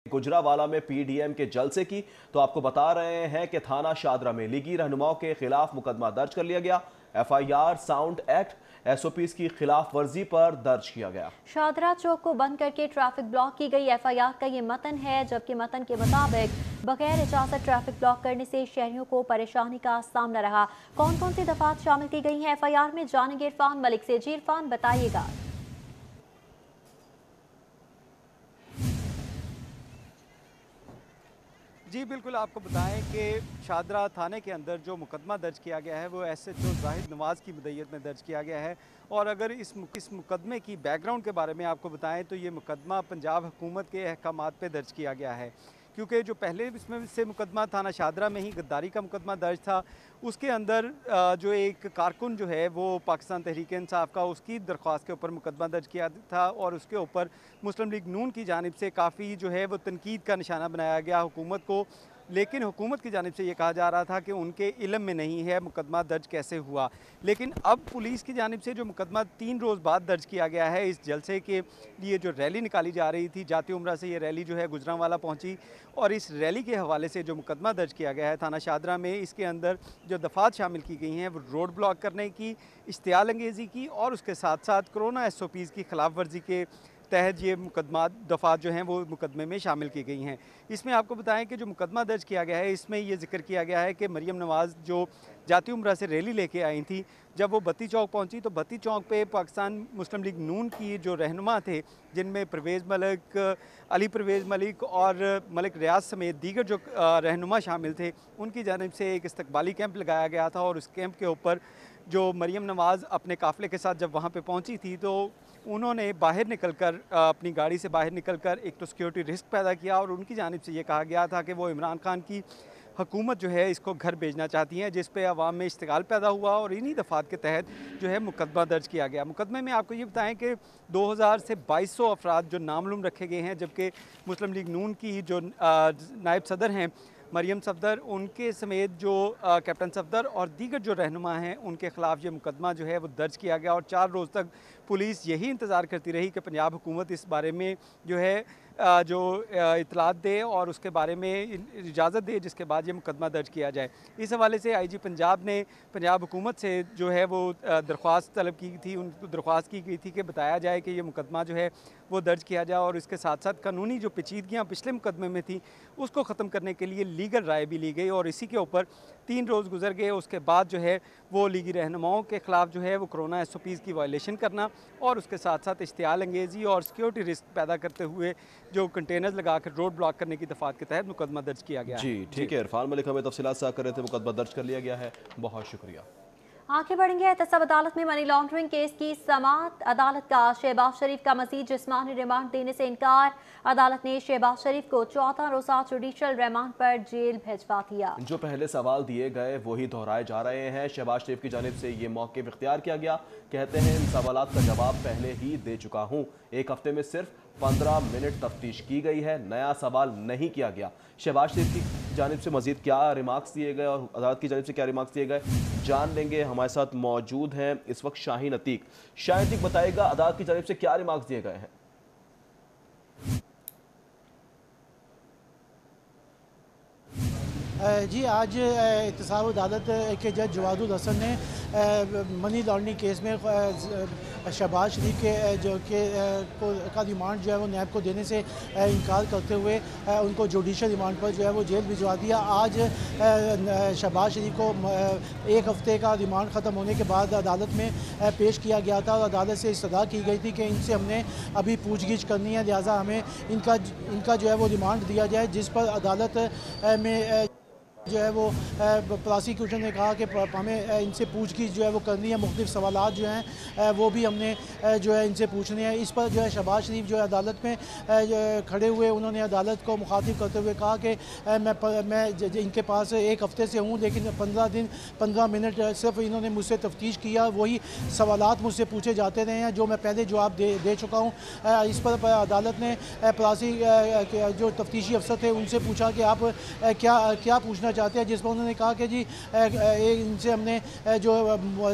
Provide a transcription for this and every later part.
गुजरावाला में पीडीएम के जलसे की तो आपको बता रहे हैं कि थाना शादरा में लीगी रहनुमाओं के खिलाफ मुकदमा दर्ज कर लिया गया। एफआईआर साउंड एक्ट एसओपीज की खिलाफ वर्जी पर दर्ज किया गया। शादरा चौक को बंद करके ट्रैफिक ब्लॉक की गई। एफआईआर का ये मतन है, जबकि मतन के मुताबिक बगैर इजाजत ट्रैफिक ब्लॉक करने से शहरियों को परेशानी का सामना रहा। कौन कौन सी दफात शामिल की गई हैं एफआईआर में, जानेंगे इरफान मलिक से। जी इरफान, बताइएगा। जी बिल्कुल, आपको बताएं कि शादरा थाने के अंदर जो मुकदमा दर्ज किया गया है वो एसएचओ जाहिद नवाज़ की मदईयत में दर्ज किया गया है। और अगर इस मुकदमे की बैकग्राउंड के बारे में आपको बताएं तो ये मुकदमा पंजाब हुकूमत के अहकामात पे दर्ज किया गया है, क्योंकि जो पहले इसमें से मुकदमा थाना शादरा में ही गद्दारी का मुकदमा दर्ज था, उसके अंदर जो एक कारकुन जो है वो पाकिस्तान तहरीक इंसाफ का, उसकी दरख्वास्त के ऊपर मुकदमा दर्ज किया था और उसके ऊपर मुस्लिम लीग नून की जानिब से काफ़ी जो है वो तनकीद का निशाना बनाया गया हुकूमत को। लेकिन हुकूमत की जानिब से ये कहा जा रहा था कि उनके इल्म में नहीं है मुकदमा दर्ज कैसे हुआ। लेकिन अब पुलिस की जानिब से जो मुकदमा 3 रोज़ बाद दर्ज किया गया है, इस जलसे के लिए जो रैली निकाली जा रही थी, जाती उम्रा से ये रैली जो है गुजरांवाला पहुंची और इस रैली के हवाले से जो मुकदमा दर्ज किया गया है थाना शादरा में, इसके अंदर जो दफ़ात शामिल की गई हैं वो रोड ब्लॉक करने की, इश्तियाल अंगेज़ी की और उसके साथ साथ कोरोना एसओपीज़ की खिलाफ वर्जी के तहत ये मुकदमा दफ़ात जो हैं वो मुकदमे में शामिल की गई हैं। इसमें आपको बताएं कि जो मुकदमा दर्ज किया गया है इसमें ये जिक्र किया गया है कि मरियम नवाज़ जो जाती उम्रा से रैली लेके आई थी, जब वो बत्ती चौक पहुंची तो बत्ती चौक पे पाकिस्तान मुस्लिम लीग नून की जो रहनुमा थे, जिनमें परवेज़ मलिक, अली परवेज़ मलिक और मलिक रियाज समेत दीगर जो रहनुमा शामिल थे, उनकी जानिब से एक इस्तकबाली कैंप लगाया गया था। और उस कैंप के ऊपर जो मरियम नवाज़ अपने काफ़िले के साथ जब वहाँ पे पहुँची थी तो उन्होंने बाहर निकलकर अपनी गाड़ी से बाहर निकलकर एक तो सिक्योरिटी रिस्क पैदा किया और उनकी जानिब से ये कहा गया था कि वो इमरान खान की हुकूमत जो है इसको घर भेजना चाहती हैं, जिस पे अवाम में इश्तिगाल पैदा हुआ और इन्हीं दफ़ात के तहत जो है मुकदमा दर्ज किया गया। मुकदमे में आपको ये बताएं कि 2000 से 2200 अफराद जो नामलूम रखे गए हैं, जबकि मुस्लिम लीग नून की जो नायब सदर हैं मरियम सफदर, उनके समेत जो कैप्टन सफदर और दीगर जो रहनुमा हैं उनके ख़िलाफ़ ये मुकदमा जो है वो दर्ज किया गया। और 4 रोज़ तक पुलिस यही इंतज़ार करती रही कि पंजाब हुकूमत इस बारे में जो है जो इतलात दे और उसके बारे में इजाज़त दे, जिसके बाद ये मुकदमा दर्ज किया जाए। इस हवाले से आईजी पंजाब ने पंजाब हुकूमत से जो है वो दरख्वास्त तलब की थी, उनको दरख्वास्त की गई थी कि बताया जाए कि ये मुकदमा जो है वो दर्ज किया जाए और इसके साथ साथ कानूनी जो पेचीदगियाँ पिछले मुकदमे में थी उसको ख़त्म करने के लिए लीगल राय भी ली गई। और इसी के ऊपर 3 रोज़ गुजर गए, उसके बाद जो है वो लीगी रहनुमाओं के ख़िलाफ़ जो है वो कोरोना एसओपीज़ की वायलेशन करना और उसके साथ साथ इश्तियाल अंगेज़ी और सिक्योरिटी रिस्क पैदा करते हुए जो कंटेनर्स लगा कर रोड ब्लॉक करने की दफ़ात के तहत मुकदमा दर्ज किया गया। जी ठीक है, इरफान मलिक हमें तफसीलात साझा कर रहे थे। मुकदमा दर्ज कर लिया गया है, बहुत शुक्रिया। आगे बढ़ेंगे। एहतसाब अदालत में मनी लॉन्ड्रिंग केस की समाअत। अदालत का शहबाज शरीफ का मजीद जिस्मानी रिमांड देने से इनकार। अदालत ने शहबाज शरीफ को 14 रोज़ा जुडिशल रिमांड पर जेल भिजवा दिया। जो पहले सवाल दिए गए वही दोहराए जा रहे हैं। शहबाज शरीफ की जानिब से ये मौक़िफ़ इख्तियार किया गया। कहते हैं इन सवालात का जवाब पहले ही दे चुका हूँ। 1 हफ्ते में सिर्फ 15 मिनट तफ्तीश की गई है, नया सवाल नहीं किया गया। शहबाज शरीफ की जानिब से मजीद क्या रिमार्क्स दिए गए और अदालत की जानिब से क्या रिमार्क्स दिए गए जान लेंगे। हमारे साथ मौजूद हैं इस वक्त शाहीन अतीक। शाहीन अतीक, बताएगा अदालत की जानिब से क्या रिमार्क्स दिए गए हैं? जी, आज एहतसाब अदालत के जज जवादुल हसन ने मनी लॉन्ड्रिंग केस में शहबाज शरीफ के जो के का रिमांड जो है वो नैब को देने से इनकार करते हुए उनको जुडिशल रिमांड पर जो है वो जेल भिजवा दिया। आज शहबाज शरीफ को 1 हफ्ते का रिमांड ख़त्म होने के बाद अदालत में पेश किया गया था और अदालत से इस्तदा की गई थी कि इनसे हमने अभी पूछगिछ करनी है, लिहाजा हमें इनका जो है वो रिमांड दिया जाए, जिस पर अदालत में जो है वो प्रोसिक्यूशन ने कहा कि हमें इनसे पूछगिछ जो है वो करनी है, मुख्तलिफ सवालात जो हैं वो भी हमने जो है इनसे पूछने हैं। इस पर जो है शहबाज शरीफ जो है अदालत में खड़े हुए, उन्होंने अदालत को मुखातिब करते हुए कहा कि मैं इनके पास 1 हफ्ते से हूँ, लेकिन 15 दिन 15 मिनट सिर्फ इन्होंने मुझसे तफ्तीश किया, वही सवालात मुझसे पूछे जाते रहे हैं जो मैं पहले जवाब दे चुका हूँ। इस पर अदालत ने जो तफ्तीशी अफसर थे उनसे पूछा कि आप क्या पूछना चाहते हैं, जिस पर उन्होंने कहा कि जी इनसे हमने जो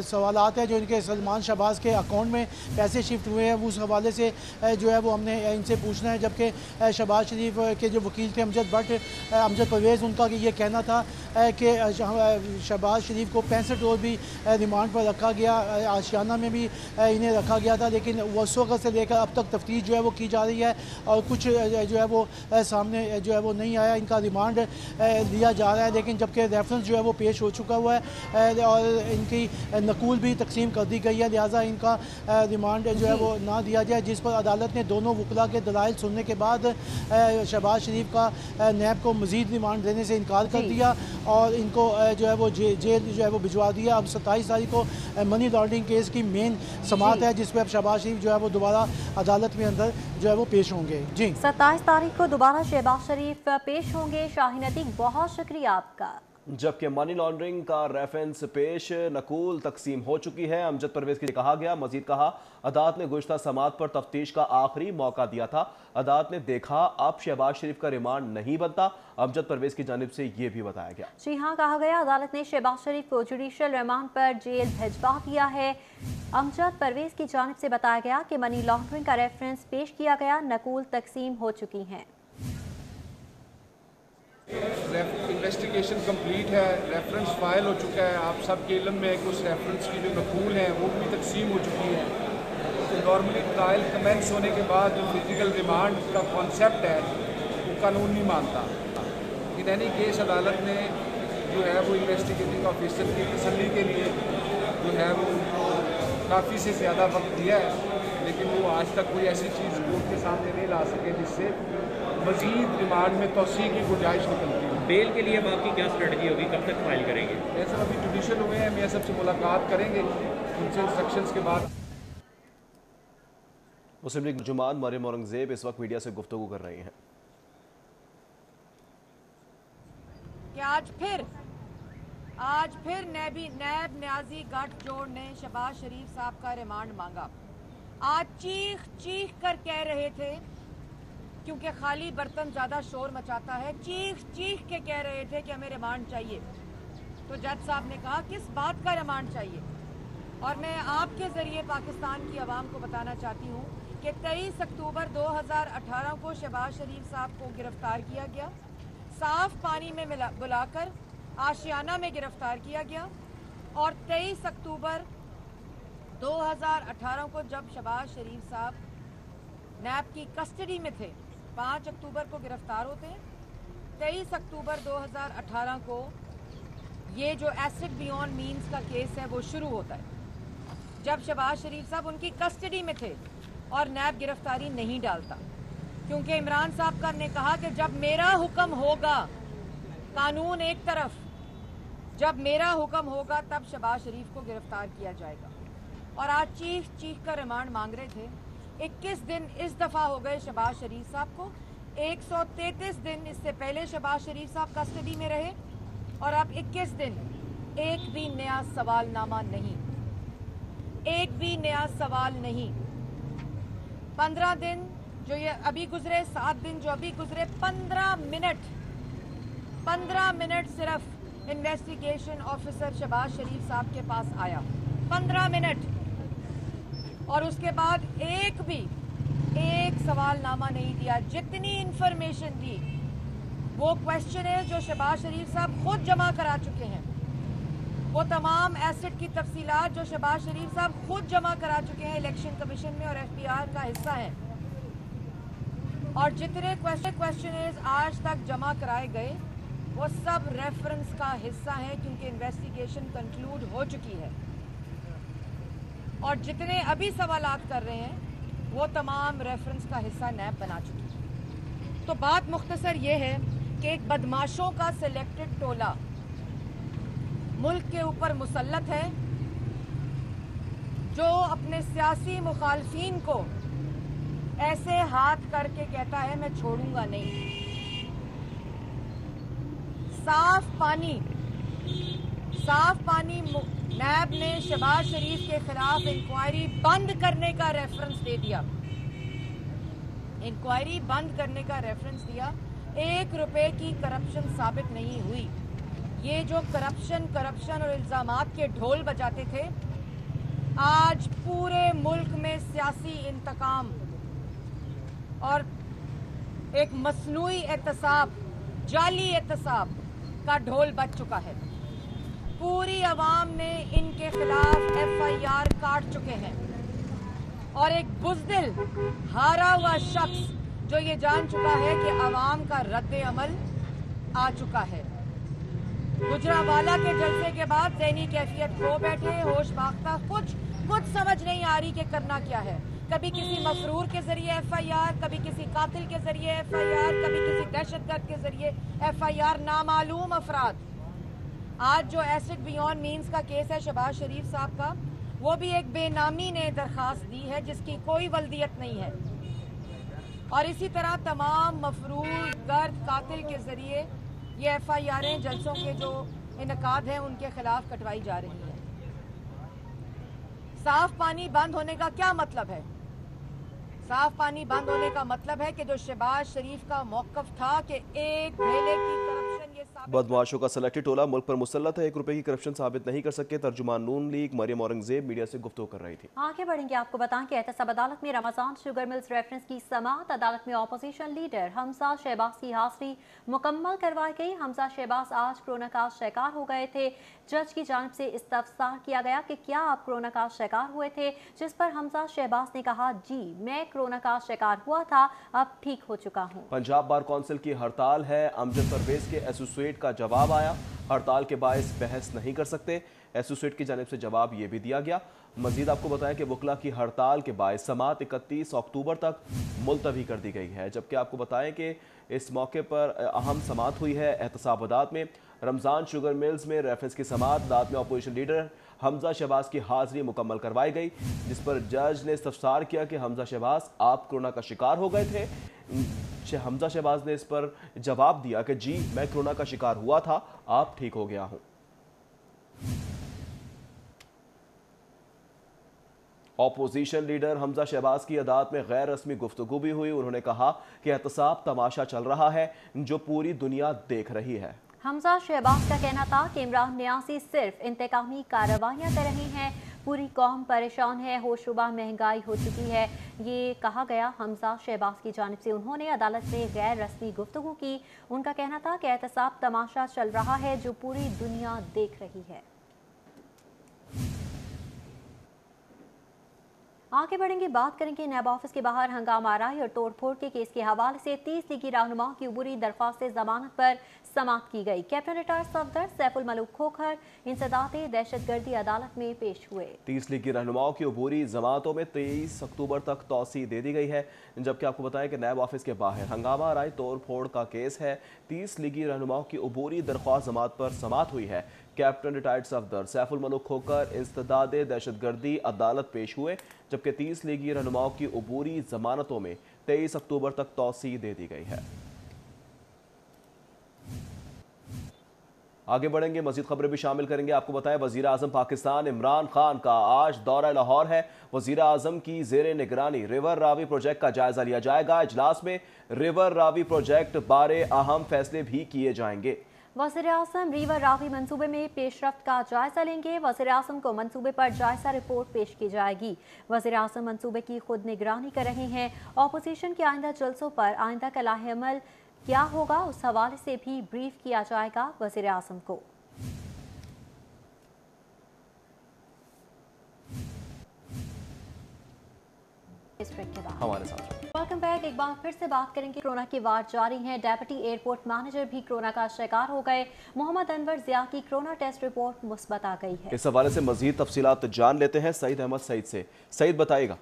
सवालात हैं जो इनके सलमान शहबाज के अकाउंट में पैसे शिफ्ट हुए हैं उस हवाले से जो है वो हमने इनसे पूछना है। जबकि शहबाज शरीफ के जो वकील थे अमजद परवेज़, उनका ये कहना था कि शहबाज शरीफ को 65 रोज़ भी रिमांड पर रखा गया, आशियाना में भी इन्हें रखा गया था, लेकिन उस वक्त से लेकर अब तक तफ्तीश जो है वो की जा रही है और कुछ जो है वो सामने जो है वो नहीं आया। इनका रिमांड लिया जा रहा है, लेकिन जबकि रेफरेंस जो है वो पेश हो चुका हुआ है और इनकी नकूल भी तकसीम कर दी गई है, लिहाजा इनका रिमांड जो है वो ना दिया जाए, जिस पर अदालत ने दोनों वकला के दलाइल सुनने के बाद शहबाज शरीफ का नैब को मज़ीद रिमांड देने से इनकार कर दिया और इनको जो है वो जेल जो है वो भिजवा दिया। अब 27 तारीख को मनी लॉन्ड्रिंग केस की मेन समाअत है, जिस पर अब शहबाज शरीफ जो है वो दोबारा अदालत में अंदर जो है वो पेश होंगे। जी 27 तारीख को दोबारा शहबाज शरीफ पेश होंगे। शाहीन अतीक, बहुत शुक्रिया आपका। जबकि मनी लॉन्ड्रिंग का रेफरेंस पेश नकूल तकसीम हो चुकी है। अमजद परवेज़ के लिए कहा गया, मजीद कहा अदालत ने गुज़श्ता समाअत पर तफ्तीश का आखिरी मौका दिया था। अदालत ने देखा अब शहबाज शरीफ का रिमांड नहीं बनता। अमजद परवेज़ की जानिब से ये भी बताया गया। जी हाँ, कहा गया अदालत ने शहबाज शरीफ को जुडिशल रिमांड पर जेल भिजवा दिया है। अमजद परवेज़ की जानिब से बताया गया कि मनी लॉन्ड्रिंग का रेफरेंस पेश किया गया, नकूल तकसीम हो चुकी हैं। इन्वेस्टिगेशन कंप्लीट है, रेफरेंस फाइल हो चुका है। आप सब के इल्म में है कि उस रेफरेंस की जो नकूल है वो भी तकसीम हो चुकी है। तो नॉर्मली ट्रायल कमेंस होने के बाद जो फिजिकल रिमांड का कॉन्सेप्ट है वो कानून नहीं मानता। इन एनी केस अदालत ने जो है वो इन्वेस्टिगेटिंग ऑफिसर की तसल्ली के लिए जो है वो काफ़ी से ज़्यादा वक्त दिया है, लेकिन वो आज तक कोई ऐसी चीज़ कोर्ट के सामने नहीं ला सके जिससे मज़ीद रिमांड में तोसी की गुंजाइश निकलती है। बेल के लिए आपकी क्या स्ट्रेटजी होगी, कब तक फाइल करेंगे? ये सब अभी जुडिशल हुए हैं, मियां साहब से मुलाकात करेंगे, उनसे इंस्ट्रक्शंस के बाद। मुस्लिम लीग जुमान मरियम औरंगजेब इस वक्त मीडिया से गुफ्तगू कर रही हैं कि आज फिर नैब न्याजी गठजोड़ ने शहबाज शरीफ साहब का रिमांड मांगा। आज चीख कर कह रहे थे, क्योंकि खाली बर्तन ज्यादा शोर मचाता है, चीख के कह रहे थे कि हमें रिमांड चाहिए। तो जज साहब ने कहा किस बात का रिमांड चाहिए, और मैं आपके जरिए पाकिस्तान की आवाम को बताना चाहती हूँ कि 23 अक्टूबर 2018 को शहबाज शरीफ साहब को गिरफ्तार किया गया, साफ पानी में बुलाकर आशियाना में गिरफ्तार किया गया, और 23 अक्टूबर 2018 को जब शहबाज शरीफ साहब नैब की कस्टडी में थे, 5 अक्टूबर को गिरफ्तार होते हैं। 23 अक्टूबर 2018 को ये जो एसिड बियॉन्ड मीन्स का केस है वो शुरू होता है, जब शहबाज शरीफ साहब उनकी कस्टडी में थे और नैब गिरफ्तारी नहीं डालता, क्योंकि इमरान साहब का ने कहा कि जब मेरा हुक्म होगा, कानून एक तरफ, जब मेरा हुक्म होगा तब शहबाज शरीफ को गिरफ्तार किया जाएगा। और आज चीख कर रिमांड मांग रहे थे। 21 दिन इस दफ़ा हो गए शहबाज शरीफ साहब को, 133 दिन इससे पहले शहबाज शरीफ साहब कस्टडी में रहे, और अब 21 दिन एक भी नया सवालनामा नहीं, एक भी नया सवाल नहीं। 15 दिन जो ये अभी गुजरे, 7 दिन जो अभी गुजरे, 15 मिनट सिर्फ इन्वेस्टिगेशन ऑफिसर शहबाज शरीफ साहब के पास आया, 15 मिनट, और उसके बाद एक सवालनामा नहीं दिया। जितनी इंफॉर्मेशन दी वो क्वेश्चन है जो शहबाज शरीफ साहब खुद जमा करा चुके हैं, वो तमाम एसेट की तफसीलात जो शहबाज शरीफ साहब खुद जमा करा चुके हैं इलेक्शन कमीशन में और FBR का हिस्सा हैं, और जितने क्वेश्चन आज तक जमा कराए गए वो सब रेफरेंस का हिस्सा है, क्योंकि इन्वेस्टिगेशन कंक्लूड हो चुकी है, और जितने अभी सवालात कर रहे हैं वो तमाम रेफरेंस का हिस्सा नैब बना चुकी है। तो बात मुख्तसर ये है कि एक बदमाशों का सिलेक्टेड टोला मुल्क के ऊपर मुसल्लत है, जो अपने सियासी मुखालफीन को ऐसे हाथ करके कहता है मैं छोड़ूंगा नहीं। साफ पानी नैब ने शहबाज शरीफ के खिलाफ इंक्वायरी बंद करने का रेफरेंस दे दिया, इंक्वायरी बंद करने का रेफरेंस दिया। 1 रुपए की करप्शन साबित नहीं हुई, ये जो करप्शन और इल्ज़ामात के ढोल बजाते थे, आज पूरे मुल्क में सियासी इंतकाम और एक मसनूई एहतसाब, जाली एहतसाब का ढोल बज चुका है। पूरी आवाम ने इनके खिलाफ FIR काट चुके हैं और एक बुज़दिल हारा हुआ शख्स जो ये जान चुका है कि आवाम का रद्द अमल आ चुका है। गुजरावाला के जलसे के बाद ज़हनी कैफियत खो बैठे, होश बाख्ता, कुछ समझ नहीं आ रही कि करना क्या है। कभी किसी मफरूर के जरिए FIR, कभी किसी कातिल के जरिए FIR, कभी किसी दहशतगर्द के जरिए FIR, नामालूम अफराद। आज जो एसिड बियॉन्ड मीन्स का केस है शहबाज शरीफ साहब का, वो भी एक बेनामी ने दरखास्त दी है जिसकी कोई वल्दियत नहीं है। और इसी तरह तमाम मफरूर, गर्द, कातिल के जरिए ये FIR'ें जलसों के जो इनकाद हैं उनके खिलाफ कटवाई जा रही है। साफ पानी बंद होने का क्या मतलब है? साफ पानी बंद होने का मतलब है कि जो शहबाज शरीफ का मौक़िफ़ था कि एक ढेले की करप्शन ये बदमाशों का सेलेक्टेड टोला मुल्क पर मुसल्लत है, 1 रुपए की करप्शन साबित नहीं कर सके। तर्जुमान नून लीग मरियम औरंगजेब मीडिया से गुफ्तगू कर रही थी। आगे बढ़ेंगे, आपको बताएं कि एहतसाब अदालत में रमजान शुगर मिल्स रेफरेंस की समाअत। अदालत में अपोजिशन लीडर हमजा शहबाज की हाजिरी मुकम्मल करवाई गई। हमजा शहबाज आज कोरोना का शिकार हो गए थे। जज की जानिब से इस्तफसार किया गया कि क्या आप कोरोना का शिकार हुए थे, जिस पर हमजा शहबाज ने कहा, जी मैं कोरोना का शिकार हुआ था, अब ठीक हो चुका हूँ। पंजाब बार कौंसिल की हड़ताल है। अमजद परवेज के एसोसिएट का जवाब आया, हड़ताल के बायस बहस नहीं कर सकते। एसोसिएट की जानिब से जवाब ये भी दिया गया। मजीद आपको बताएं कि वकला की हड़ताल के बायस समाअत 31 अक्टूबर तक मुलतवी कर दी गई है। जबकि आपको बताएं कि इस मौके पर अहम समाअत हुई है एहतसाब अदालत में। रमज़ान शुगर मिल्स में रेफरेंस की समाअत, अदालत में अपोजिशन लीडर हमजा शहबाज की हाजिरी मुकम्मल करवाई गई, जिस पर जज ने इस्तफसार किया कि हमजा शहबाज आप कोरोना का शिकार हो गए थे। हमजा शहबाज ने इस पर जवाब दिया कि जी मैं कोरोना का शिकार हुआ था, आप ठीक हो गया हूं। ऑपोजिशन लीडर हमजा शहबाज की अदालत में गैर रस्मी गुफ्तगू भी हुई। उन्होंने कहा कि एहतसाब तमाशा चल रहा है जो पूरी दुनिया देख रही है। हमजा शहबाज का कहना था कि इमरान नियाज़ी सिर्फ इंतकामी कार्रवाइयाँ कर रहे हैं, पूरी कौम परेशान है, होशरुबा महंगाई हो चुकी है, ये कहा गया। हमजा शहबाज की जानिब से उन्होंने अदालत में गैर रस्मी गुफ्तगू की। उनका कहना था कि एहतसाब तमाशा चल रहा है जो पूरी दुनिया देख रही है। आगे बढ़ेंगे, बात करेंगे नैब ऑफिस के बाहर हंगामा आराई और तोड़फोड़ के केस के हवाले से 30 लीगी रहनुमाओं की उबूरी दरख्वास्त जमानत पर समाअत की गई। कैप्टन रिटायर्ड सफदर सैफुल मलूक खोखर इंसदाते दहशतगर्दी अदालत में पेश हुए। 30 लीगी रहनुमाओं की उबूरी जमानतों में 23 अक्टूबर तक तौसी दे दी गई है। जबकि आपको बताएं कि नैब ऑफिस के बाहर हंगामा आराई तोड़ फोड़ का केस है। 30 लीगी रहनुमाओं की उबूरी दरख्वास्त जमात पर समाअत हुई है। कैप्टन रिटायर्ड सफदर सैफुल मलूक खोखर इंसदाते दहशतगर्दी अदालत पेश हुए, जबकि 30 लीगी रहनुमाओं की उबूरी जमानतों में 23 अक्टूबर तक तौसी दे दी गई है। आगे बढ़ेंगे, मजीद खबरें भी शामिल करेंगे। आपको बताएं वजीर आजम पाकिस्तान इमरान खान का आज दौरा लाहौर है। वजीर आजम की जेर निगरानी रिवर रावी प्रोजेक्ट का जायजा लिया जाएगा। इजलास में रिवर रावी प्रोजेक्ट बारे अहम फैसले भी किए जाएंगे। वज़ीर आज़म रिवर रावी मंसूबे में पेशरफ्त का जायजा लेंगे। वज़ीर आज़म को मंसूबे पर जायजा रिपोर्ट पेश की जाएगी। वज़ीर आज़म मंसूबे की खुद निगरानी कर रहे हैं। ऑपोजिशन के आइंदा जलसों पर आइंदा का लाहेअमल क्या होगा उस हवाले से भी ब्रीफ किया जाएगा वज़ीर आज़म को। हमारे साथ वेलकम बैक। एक बार फिर से बात करेंगे, कोरोना की वार जारी है। डेप्यूटी एयरपोर्ट मैनेजर भी कोरोना का शिकार हो गए। मोहम्मद अनवर ज़िया की कोरोना टेस्ट रिपोर्ट मुस्बत आ गई है। इस हवाले से मजीद तफसीलात जान लेते हैं सईद अहमद सईद से। सईद बताइएगा।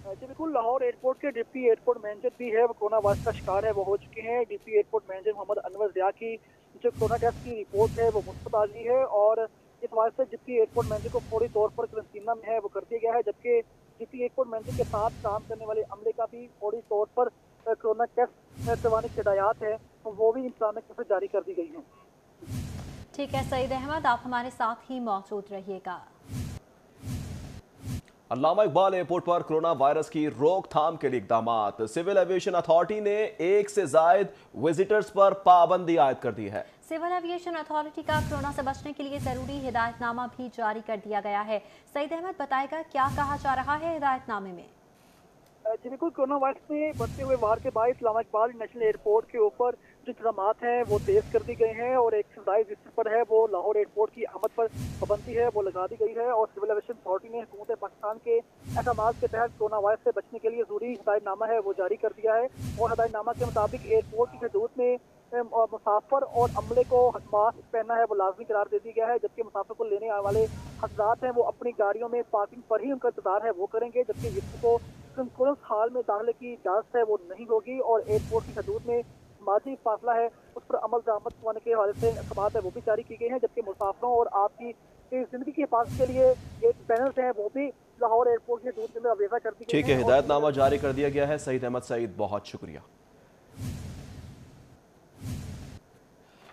जी बिल्कुल, लाहौर एयरपोर्ट के डिप्टी एयरपोर्ट मैनेजर भी है वो कोरोना वायरस का शिकार है, वो हो चुके हैं। Deputy airport manager Mohammad Anwar Zia की जो कोरोना टेस्ट की रिपोर्ट है वो मुस्बत आ गई है और इस वजह से डिप्टी एयरपोर्ट मैनेजर को फौरी तौर पर क्वारंटीन में है वो कर दिया गया है। जबकि डिप्टी एयरपोर्ट मैनेजर के साथ काम करने वाले अमले का भी फौरी तौर पर कोरोना टेस्ट करवाने की हिदायत है वो भी इंतजामिया की तरफ से जारी कर दी गई है। ठीक है सईद अहमद, आप हमारे साथ ही मौजूद रहिएगा। अल्लामा इकबाल एयरपोर्ट पर कोरोना वायरस की रोकथाम के लिए इकदामात। सिविल एविएशन अथॉरिटी ने 1 से जायद विजिटर्स पर पाबंदी आयद कर दी है। सिविल एविएशन अथॉरिटी का कोरोना से बचने के लिए जरूरी हिदायतनामा भी जारी कर दिया गया है। सईद अहमद बताएगा क्या कहा जा रहा है हिदायतनामे में। जी बिल्कुल, कोरोना वायरस में बढ़ते हुए वार के बाद अल्लामा इकबाल नेशनल एयरपोर्ट के ऊपर जो इंतजाम हैं वो तेज कर दी गए हैं और 1 से जायद विजिटर पर है वो लाहौर एयरपोर्ट की आमद पर पाबंदी है वो लगा दी गई है। और सिविल एविएशन अथॉरिटी ने हुकूमत पाकिस्तान के अहकाम के तहत कोरोना वायरस से बचने के लिए जरूरी हिदायतनामा है वो जारी कर दिया है। और हिदायतनामा के मुताबिक एयरपोर्ट की हदूद में मुसाफिर और अमले को मास्क पहनना है वो लाजमी करार दे दिया गया है। जबकि मुसाफिर को लेने आने वाले हजरात हैं वो अपनी गाड़ियों में पार्किंग पर ही उनका इंतजार है वो करेंगे। जबकि विजिटर को संकुलन हाल में दाखिले की इजाजत है वो नहीं होगी। और एयरपोर्ट की हदूद में माजी फासला है उस पर अमल दरामद करवाने के हवाले से अखबार है वो भी जारी की गई हैं। जबकि मुसाफिरों और आपकी जिंदगी की हिफाजत के लिए एक पैनल है वो भी लाहौर एयरपोर्ट की हदूद में अवेजा कर दी गई है। ठीक है, हिदायतनामा जारी कर दिया गया है। सईद अहमद सईद, बहुत शुक्रिया।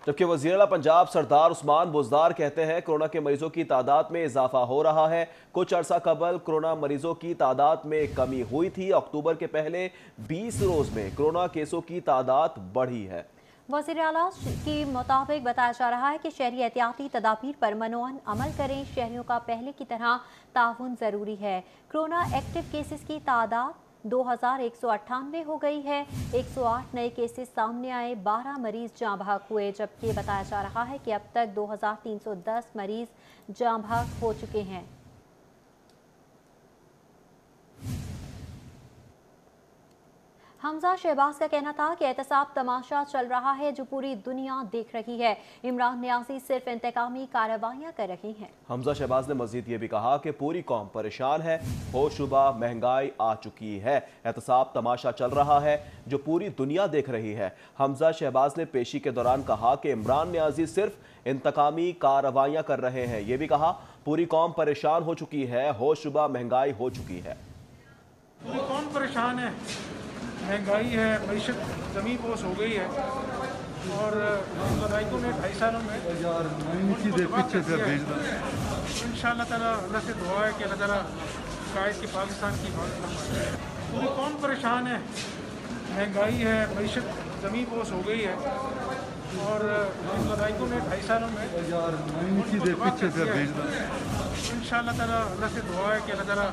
जबकि वज़ीर आला पंजाब सरदार उस्मान बुज़दार कहते हैं कोरोना के मरीजों की तादाद में इजाफा हो रहा है। कुछ अरसा कबल कोरोना मरीजों की तादाद में कमी हुई थी। अक्टूबर के पहले 20 रोज में कोरोना केसों की तादाद बढ़ी है। वज़ीर आला के मुताबिक बताया जा रहा है कि शहरी एहतियाती तदाबीर पर मनोअन अमल करें। शहरियों का पहले की तरह ताउन ज़रूरी है। कोरोना एक्टिव केसेस की तादाद 2198 हो गई है। 108 नए केसेस सामने आए, 12 मरीज जाँ बहक हुए। जबकि बताया जा रहा है कि अब तक 2310 मरीज जाँ बहक हो चुके हैं। हमजा शहबाज का कहना था कि एहतसाब तमाशा चल रहा है जो पूरी दुनिया देख रही है। इमरान नियाज़ी सिर्फ इंतकामी कार्रवाइयाँ कर रही हैं। हमजा शहबाज ने मजीद ये भी कहा कि पूरी कौम परेशान है, होशुबा महंगाई आ चुकी है, एहतसाब तमाशा चल रहा है जो पूरी दुनिया देख रही है। हमजा शहबाज ने पेशी के दौरान कहा कि इमरान नियाज़ी सिर्फ इंतकामी कार्रवाइयाँ कर रहे हैं। ये भी कहा पूरी कौम परेशान हो चुकी है, होशुबा महंगाई हो चुकी है। पूरी कौम परेशान है, महंगाई है, मईशत ज़मीन पोस हो गई है और विधायकों ने 2.5 सालों में पीछे कर भेज दिया। इंशाअल्लाह ताला अल्लाह से दुआ है कि अल्लाह ताला कायद की पाकिस्तान की पूरी कौम परेशान है, महंगाई है, मईशत ज़मीन पोस हो गई है और विधायकों ने 2.5 सालों में पीछे कर भेज दिया। इंशाअल्लाह ताला अल्लाह से दुआ है कि अल्लाह ताला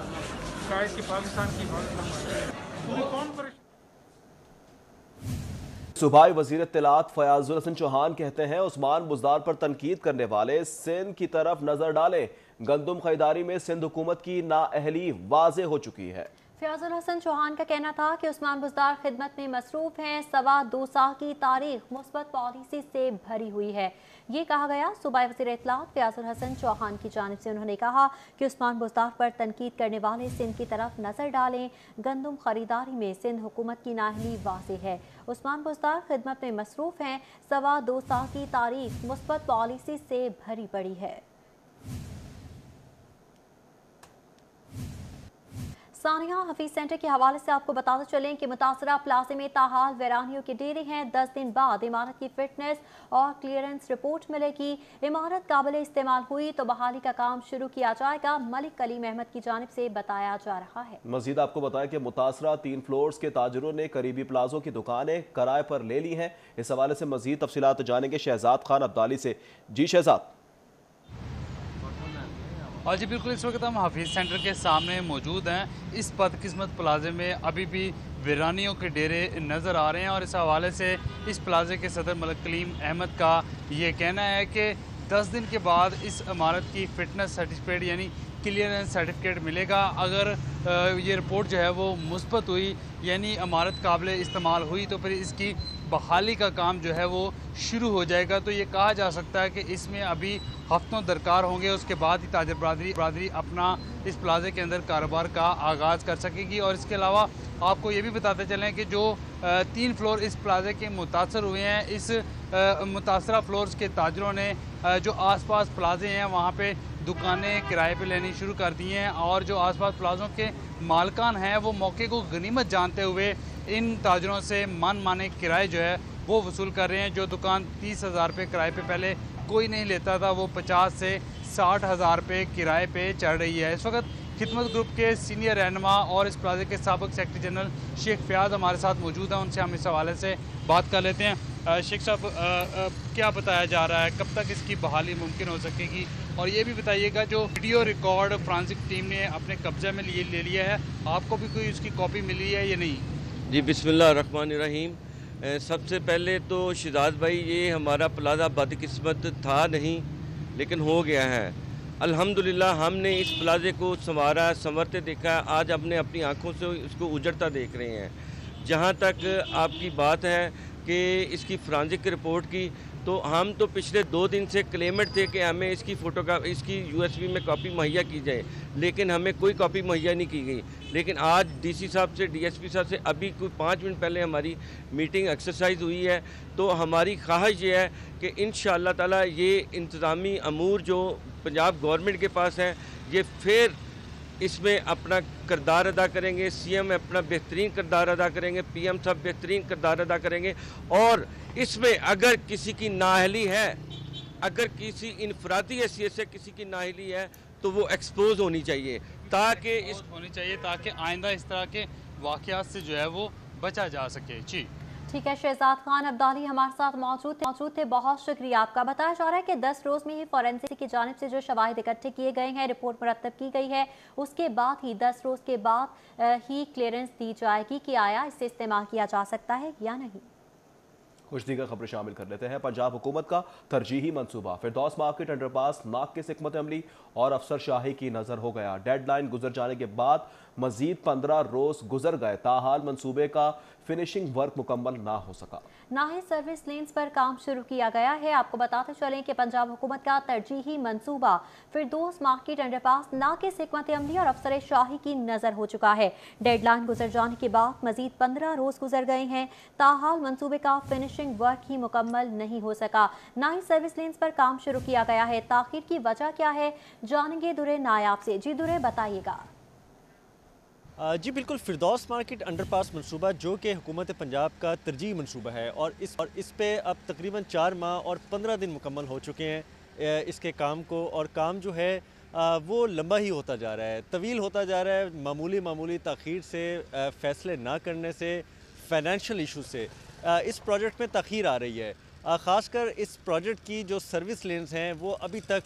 कायद की पाकिस्तान की पूरी कौम परेशान। सूबाई वज़ीर इत्तलात फयाजुल हसन चौहान कहते हैं उस्मान बुज़दार पर तनकीद करने वाले सिंध की तरफ नजर डालें। गंदुम खरीदारी में सिंध हुकूमत की नाअहली वाज़े हो चुकी है। फयाजुल हसन चौहान का कहना था कि उस्मान बुज़दार खिदमत में मसरूफ़ हैं। 2.25 साल की तारीख मुस्बत पॉलिसी से भरी हुई है, ये कहा गया। सूबाई वज़ीर इत्तलात फयाजुल हसन चौहान की जानिब से उन्होंने कहा कि उस्मान बुज़दार पर तनकीद करने वाले सिंध की तरफ नज़र डालें। गंदुम खरीदारी में सिंध हुकूमत की नाअहली वाज़े है। उस्मान बुज़दार खिदमत में मसरूफ़ हैं। 2.25 साल की तारीख मुस्बत पॉलिसी से भरी पड़ी है। सानिया हफीज सेंटर के हवाले से आपको बताते चलें कि मुतासरा प्लाजे में ताहाल वैरानियों के डेरे हैं। 10 दिन बाद इमारत की फिटनेस और क्लियरेंस रिपोर्ट मिलेगी। इमारत काबिल इस्तेमाल हुई तो बहाली का काम शुरू किया जाएगा, मलिक कलीम अहमद की जानिब से बताया जा रहा है। मजीद आपको बताएं कि मुतासरा 3 फ्लोर्स के ताजरों ने करीबी प्लाजों की दुकानें किराए पर ले ली हैं। इस हवाले से मजीद तफसीलात जानेंगे शहजाद खान अब्दाली से। जी शहजाद। और जी बिल्कुल, इस वक्त हम हाफिज़ सेंटर के सामने मौजूद हैं। इस बदकिस्मत प्लाजे में अभी भी वीरानियों के डेरे नज़र आ रहे हैं और इस हवाले से इस प्लाजे के सदर मलिक कलीम अहमद का ये कहना है कि 10 दिन के बाद इस इमारत की फ़िटनेस सर्टिफिकेट यानी क्लियरेंस सर्टिफिकेट मिलेगा। अगर ये रिपोर्ट जो है वो मुस्बत हुई यानी इमारत काबिल इस्तेमाल हुई तो फिर इसकी बहाली का काम जो है वो शुरू हो जाएगा। तो ये कहा जा सकता है कि इसमें अभी हफ्तों दरकार होंगे, उसके बाद ही ताजर बरादरी अपना इस प्लाजे के अंदर कारोबार का आगाज़ कर सकेगी। और इसके अलावा आपको ये भी बताते चलें कि जो 3 फ्लोर इस प्लाजे के मुतासर हुए हैं, इस मुतासरा फ्लोर्स के ताजरों ने जो आसपास प्लाजे हैं वहाँ पे दुकानें किराए पे लेनी शुरू कर दी हैं और जो आसपास प्लाजों के मालकान हैं वो मौके को गनीमत जानते हुए इन ताजरों से मनमाने किराए जो है वो वसूल कर रहे हैं। जो दुकान 30,000 रुपये किराए पे पहले कोई नहीं लेता था वो 50 से 60,000 रुपये किराए पे चढ़ रही है। इस वक्त खिदमत ग्रुप के सीनियर रहनुमा और इस प्लाजे के साबिक सेक्रेटरी जनरल शेख फयाज हमारे साथ मौजूद हैं। उनसे हम इस हवाले से बात कर लेते हैं। शेख साहब, क्या बताया जा रहा है, कब तक इसकी बहाली मुमकिन हो सकेगी? और ये भी बताइएगा, जो वीडियो रिकॉर्ड फ्रांसिक टीम ने अपने कब्जे में ले लिया है, आपको भी कोई उसकी कॉपी मिली है या नहीं? जी, बिस्मिल्लाहिर्रहमानिर्रहीम। सबसे पहले तो शिजात भाई, ये हमारा प्लाजा बदकिस्मत था नहीं, लेकिन हो गया है। अल्हम्दुलिल्लाह हमने इस प्लाजे को संवरते देखा, आज हमने अपनी आंखों से इसको उजड़ता देख रहे हैं। जहाँ तक आपकी बात है कि इसकी फ्रांसिक रिपोर्ट की, तो हम तो पिछले 2 दिन से क्लेमेंट थे कि हमें इसकी USB में कॉपी मुहैया की जाए, लेकिन हमें कोई कॉपी मुहैया नहीं की गई। लेकिन आज DC साहब से, DSP साहब से अभी कोई 5 मिनट पहले हमारी मीटिंग एक्सरसाइज हुई है। तो हमारी ख्वाहिश ये है कि इंशाअल्लाह ताला ये इंतज़ामी अमूर जो पंजाब गवर्नमेंट के पास है, ये फिर इसमें अपना किरदार अदा करेंगे। CM अपना बेहतरीन किरदार अदा करेंगे, PM साहब बेहतरीन किरदार अदा करेंगे। और इसमें अगर किसी की नाअहली है, अगर किसी इनफरादी हैसियत से किसी की नाअहली है, तो वो एक्सपोज होनी चाहिए, ताकि आइंदा इस तरह के वाक़यात से जो है वो बचा जा सके। जी ठीक है, शहजाद खान अब्दाली हमारे साथ मौजूद थे, बहुत शुक्रिया आपका। बताया जा रहा है कि 10 रोज़ में ही फॉरेंसिक की जानिब से जो शवाहिद इकट्ठे किए गए हैं, रिपोर्ट मुरतब की गई है, उसके बाद ही 10 रोज़ के बाद ही क्लियरेंस दी जाएगी कि आया इसे इस्तेमाल किया जा सकता है या नहीं। कुछ दीगर खबरें शामिल कर लेते हैं। पंजाब हुकूमत का तरजीही मंसूबा फिरदौस मार्केट अंडरपास नाक़िस हिकमत अमली और अफसरशाही की नज़र हो गया। डेडलाइन गुजर जाने के बाद मजीद 15 रोज़ गुजर गए, ताहाल मंसूबे का फिनिशिंग वर्क मुकम्मल ना हो सका। ना ही सर्विस लेन्स पर काम शुरू किया गया है। आपको बताते चलें कि पंजाब हुकूमत का तरजीही मंसूबा फिरदौस मार्केट अंडरपास नाक़िस हिकमत अमली और अफसर शाही की नज़र हो चुका है। डेडलाइन गुजर जाने के बाद मजीद 15 रोज़ गुजर गए हैं, ताहाल मंसूबे का फिनिशिंग वर्क ही मुकम्मल नहीं हो सका। ना ही सर्विस लेन्स पर काम शुरू किया गया है। ताख़ीर की वजह क्या है, जानेंगे दुरे नायाब से। जी दुरे, बताइएगा। जी बिल्कुल, फिरदौस मार्केट अंडरपास मंसूबा जो कि हुकूमत पंजाब का तरजीही मंसूबा है, और इस पे अब तकरीबन 4 माह और 15 दिन मुकम्मल हो चुके हैं इसके काम को। और काम जो है वो लंबा ही होता जा रहा है, तवील होता जा रहा है, मामूली ताख़ीर से, फ़ैसले ना करने से, फ़ाइनेंशियल इशू से इस प्रोजेक्ट में ताख़ीर आ रही है। ख़ासकर इस प्रोजेक्ट की जो सर्विस लेन्स हैं वो अभी तक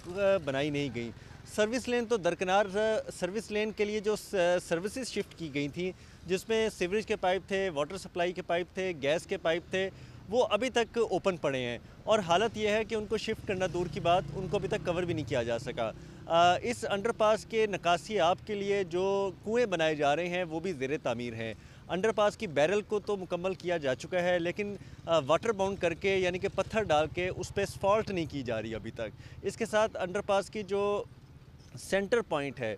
बनाई नहीं गई। सर्विस लेन तो दरकिनार, सर्विस लेन के लिए जो सर्विसेज शिफ्ट की गई थी, जिसमें सीवरेज के पाइप थे, वाटर सप्लाई के पाइप थे, गैस के पाइप थे, वो अभी तक ओपन पड़े हैं। और हालत यह है कि उनको शिफ्ट करना दूर की बात, उनको अभी तक कवर भी नहीं किया जा सका। इस अंडरपास के नकासी आब के लिए जो कुएँ बनाए जा रहे हैं वो भी ज़ेर तामीर हैं। अंडरपास की बैरल को तो मुकम्मल किया जा चुका है, लेकिन वाटर बाउंड करके, यानी कि पत्थर डाल के उस पर असफाल्ट नहीं की जा रही अभी तक। इसके साथ अंडरपास की जो सेंटर पॉइंट है,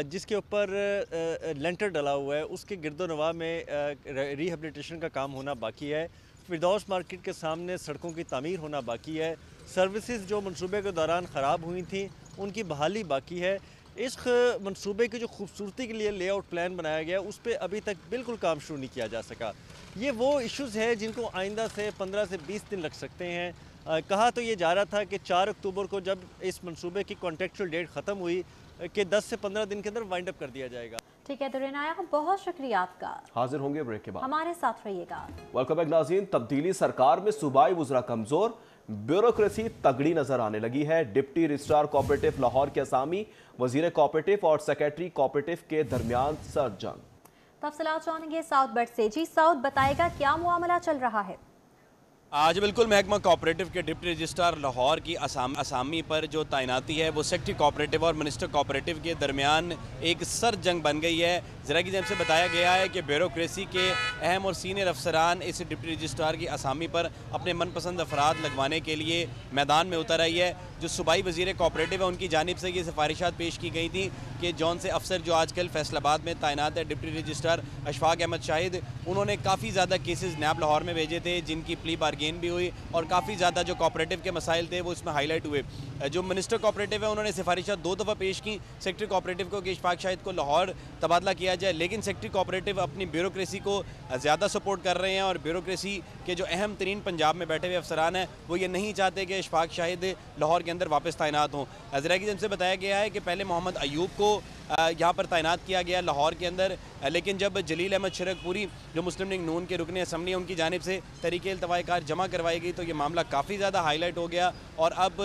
जिसके ऊपर लेंटर डला हुआ है, उसके गिरदोनवा में रिहेबिलिटेशन का काम होना बाकी है। फिरदौस मार्केट के सामने सड़कों की तामीर होना बाकी है। सर्विसेज जो मंसूबे के दौरान ख़राब हुई थी उनकी बहाली बाकी है। इस मंसूबे की जो खूबसूरती के लिए लेआउट प्लान बनाया गया, उस पर अभी तक बिल्कुल काम शुरू नहीं किया जा सका। ये वो इश्यूज़ हैं जिनको आइंदा से 15 से 20 दिन लग सकते हैं। कहा तो ये जा रहा था कि 4 अक्टूबर को जब इस मंसूबे की कॉन्ट्रेक्चुअल डेट ख़त्म हुई कि 10 से 15 दिन के अंदर वाइंड अप कर दिया जाएगा। ठीक है दुरेनाया, बहुत शुक्रिया आपका। हाजिर होंगे ब्रेक के बाद, हमारे साथ रहिएगा। वेलकम बैक नाज़रीन। तब्दीली सरकार में सूबाई वुज़रा कमज़ोर, ब्यूरोक्रेसी तगड़ी नजर आने लगी है। डिप्टी रजिस्ट्रार कोऑपरेटिव लाहौर के असामी, वजीर कोऑपरेटिव और सेक्रेटरी कोऑपरेटिव के दरमियान सर्द जंग। तफसीलात जानेंगे साउथ बट से। जी साउथ, बताएगा क्या मामला चल रहा है? आज बिल्कुल महकमा कोऑपरेटिव के डिप्टी रजिस्ट्रार लाहौर की असामी पर जो तैनाती है वो सेक्रेटरी कोऑपरेटिव और मिनिस्टर कोऑपरेटिव के दरमियान एक सर जंग बन गई है। ज़रा की जब से बताया गया है कि ब्यूरोक्रेसी के अहम और सीनियर अफसरान इस डिप्टी रजिस्ट्रार की असामी पर अपने मनपसंद अफराद लगवाने के लिए मैदान में उतर आई है। जो सूबाई वज़ीर कोऑपरेटिव है उनकी जानिब से ये सिफारिशात पेश की गई थी कि जौन से अफसर जो आजकल फैसलाबाद में तैनात है, डिप्टी रजिस्ट्रार अशफाक अहमद शाहिद, उन्होंने काफ़ी ज़्यादा केसेस नैब लाहौर में भेजे थे जिनकी प्ली बारगेन भी हुई और काफ़ी ज़्यादा जो कोऑपरेटिव के मसाइल थे वो इसमें हाईलाइट हुए। जो मिनिस्टर कोऑपरेटिव है उन्होंने सिफारिशात 2 दफ़ा पेश की सेक्रेटरी कोऑपरेटिव को कि अशफाक शाहिद को लाहौर तबादला किया जाए, लेकिन सेक्रेटरी कोऑपरेटिव अपनी ब्यूरोक्रेसी को ज़्यादा सपोर्ट कर रहे हैं और ब्यूरोक्रेसी के जो अहम तरीन पंजाब में बैठे हुए अफसरान हैं वो ये नहीं चाहते कि अशफाक शाहिद लाहौर के के अंदर वापस तैनात हों। ज़राए की जानिब से बताया गया है कि पहले मोहम्मद अयूब को यहाँ पर तैनात किया गया लाहौर के अंदर, लेकिन जब जलील अहमद शरकपुरी जो मुस्लिम लीग नून के रुकने असम्बली उनकी जानिब से तहरीक इल्तवाई कार जमा करवाई गई तो ये मामला काफ़ी ज़्यादा हाईलाइट हो गया और अब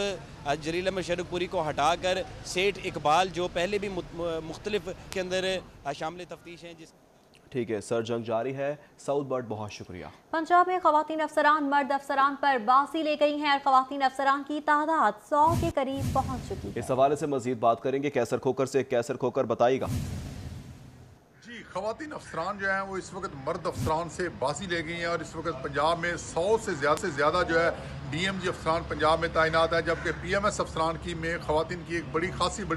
जलील अहमद शरकपुरी को हटाकर सेठ इकबाल जो पहले भी मुख्तलिफ के अंदर शामिल तफ्तीश हैं जिस ठीक है सर, जंग जारी है। साउथ बर्ड बहुत शुक्रिया। पंजाब में खवातीन अफसरान मर्द अफसरान पर बाजी ले गई हैं और खवातीन अफसरान की तादाद 100 के करीब पहुंच चुकी है। इस हवाले से मजीद बात करेंगे कैसर खोकर से। कैसर खोकर बताइएगा। जी, खवातीन अफसरान जो हैं वो इस वक्त मर्द अफसरान से बाजी ले गई हैं और इस वक्त पंजाब में 100 से ज़्यादा जो है DMG अफसरान पंजाब में तैनात है, जबकि PMS अफसरान की में खवातीन की एक बड़ी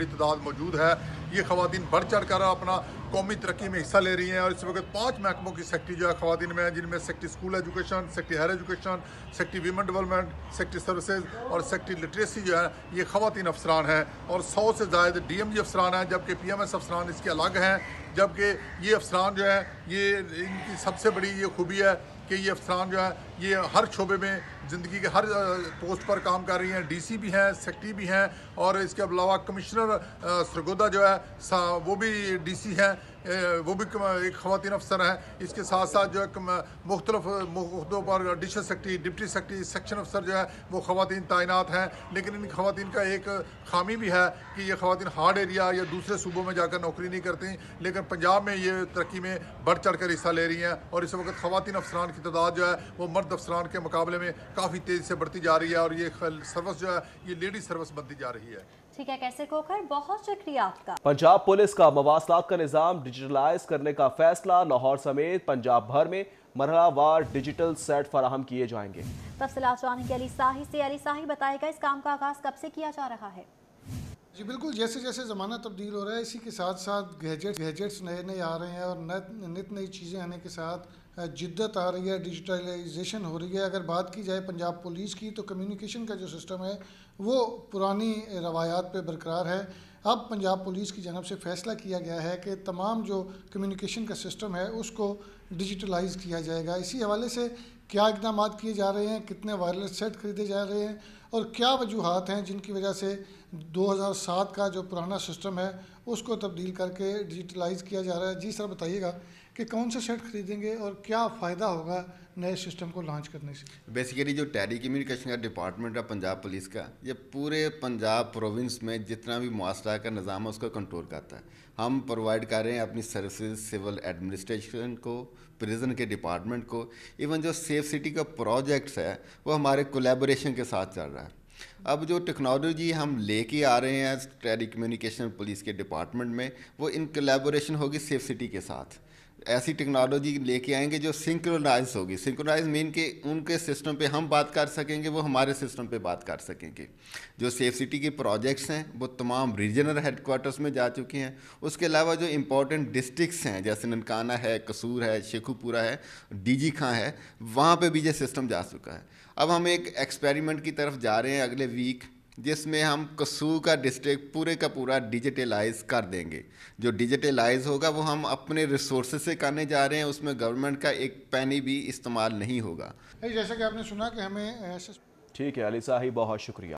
तादाद मौजूद है। ये खवातीन बढ़ चढ़ कर अपना कौमी तरक्की में हिस्सा ले रही हैं और इस वक्त 5 महकमों की सेक्रेटरी जो है खवातीन में है, जिनमें secretary school education, secretary higher education, secretary women development, secretary services और सेक्रेटरी लिटरेसी जो है ये खवातीन अफसरान हैं और 100 से ज़्यादा DMG अफसरान हैं, जबकि PMS अफसरान इसके अलग हैं। जबकि ये अफसरान जो है ये इनकी सबसे बड़ी ये खूबी है कि ये अफसरान जो है ये हर शोबे में ज़िंदगी के हर पोस्ट पर काम कर रही हैं। DC भी हैं, सेक्रेटरी भी हैं और इसके अलावा कमिश्नर सरगोदा जो है वो भी DC हैं, वो भी एक खवातीन अफसर हैं। इसके साथ साथ जो है मुख्तलिफ मुद्दों पर additional secretary, deputy secretary, section अफसर जो है वो खवातीन तैनात हैं। लेकिन इन खवातीन का एक खामी भी है कि ये खवातीन हार्ड एरिया या दूसरे सूबों में जाकर नौकरी नहीं करती, लेकिन पंजाब में ये तरक्की में बढ़ चढ़ कर हिस्सा ले रही हैं और इस वक्त खवातीन अफसरान की तादाद जो है वो मर्द अफसरान के मुकाबले में काफ़ी तेज़ी से बढ़ती जा रही है और ये सर्विस जो है ये लेडी सर्विस बनती जा रही है। ठीक है कैसे खोकर, बहुत शुक्रिया आपका। पंजाब पुलिस का मवासलात का निज़ाम डिजिटलाइज करने का फैसला। लाहौर समेत पंजाब भर में मरहलावार डिजिटल सेट फराहम किए जाएंगे। तफसीलात जानेंगे अली साही से। अली साही बताएगा इस काम का आगाज कब से किया जा रहा है? जी बिल्कुल, जैसे जैसे ज़माना तब्दील हो रहा है इसी के साथ साथ गैजेट्स नए आ रहे हैं और नित नई चीज़ें आने के साथ जिद्दत आ रही है, डिजिटलाइजेशन हो रही है। अगर बात की जाए पंजाब पुलिस की तो कम्युनिकेशन का जो सिस्टम है वो पुरानी रवायात पे बरकरार है। अब पंजाब पुलिस की जानब से फ़ैसला किया गया है कि तमाम जो कम्युनिकेशन का सिस्टम है उसको डिजिटलाइज किया जाएगा। इसी हवाले से क्या इक़दाम किए जा रहे हैं, कितने वायरलेस सेट खरीदे जा रहे हैं और क्या वजूहात हैं जिनकी वजह से 2007 का जो पुराना सिस्टम है उसको तब्दील करके डिजिटलाइज किया जा रहा है। जी सर बताइएगा कि कौन से सेट खरीदेंगे और क्या फ़ायदा होगा नए सिस्टम को लॉन्च करने से? बेसिकली जो टेली कम्युनिकेशन का डिपार्टमेंट है पंजाब पुलिस का, ये पूरे पंजाब प्रोविंस में जितना भी मुआसरा का निज़ाम है उसको कंट्रोल करता है। हम प्रोवाइड कर रहे हैं अपनी सर्विसेज सिविल एडमिनिस्ट्रेशन को, प्रिजन के डिपार्टमेंट को। इवन जो सेफ सिटी का प्रोजेक्ट्स है वो हमारे कोलैबोरेशन के साथ चल रहा है। अब जो टेक्नोलॉजी हम लेके आ रहे हैं टेली कम्युनिकेशन पुलिस के डिपार्टमेंट में वो इन कोलैबोरेशन होगी सेफ सिटी के साथ। ऐसी टेक्नोलॉजी लेके आएंगे जो सिंक्रोनाइज होगी। सिंक्रोनाइज मीन के उनके सिस्टम पे हम बात कर सकेंगे, वो हमारे सिस्टम पे बात कर सकेंगे। जो सेफ सिटी के प्रोजेक्ट्स हैं वो तमाम रीजनल हेडक्वार्टर्स में जा चुके हैं। उसके अलावा जो इम्पोर्टेंट डिस्ट्रिक्ट्स हैं जैसे ननकाना है, कसूर है, शेखुपुरा है, DG खां है, वहाँ पे भी ये सिस्टम जा चुका है। अब हम एक एक्सपेरिमेंट की तरफ जा रहे हैं अगले वीक, जिसमें हम कसूर का डिस्ट्रिक्ट पूरे का पूरा डिजिटलाइज कर देंगे। जो डिजिटलाइज होगा वो हम अपने रिसोर्सेज से करने जा रहे हैं, उसमें गवर्नमेंट का एक पैनी भी इस्तेमाल नहीं होगा। जैसा कि आपने सुना कि हमें ठीक है अली साही, बहुत शुक्रिया।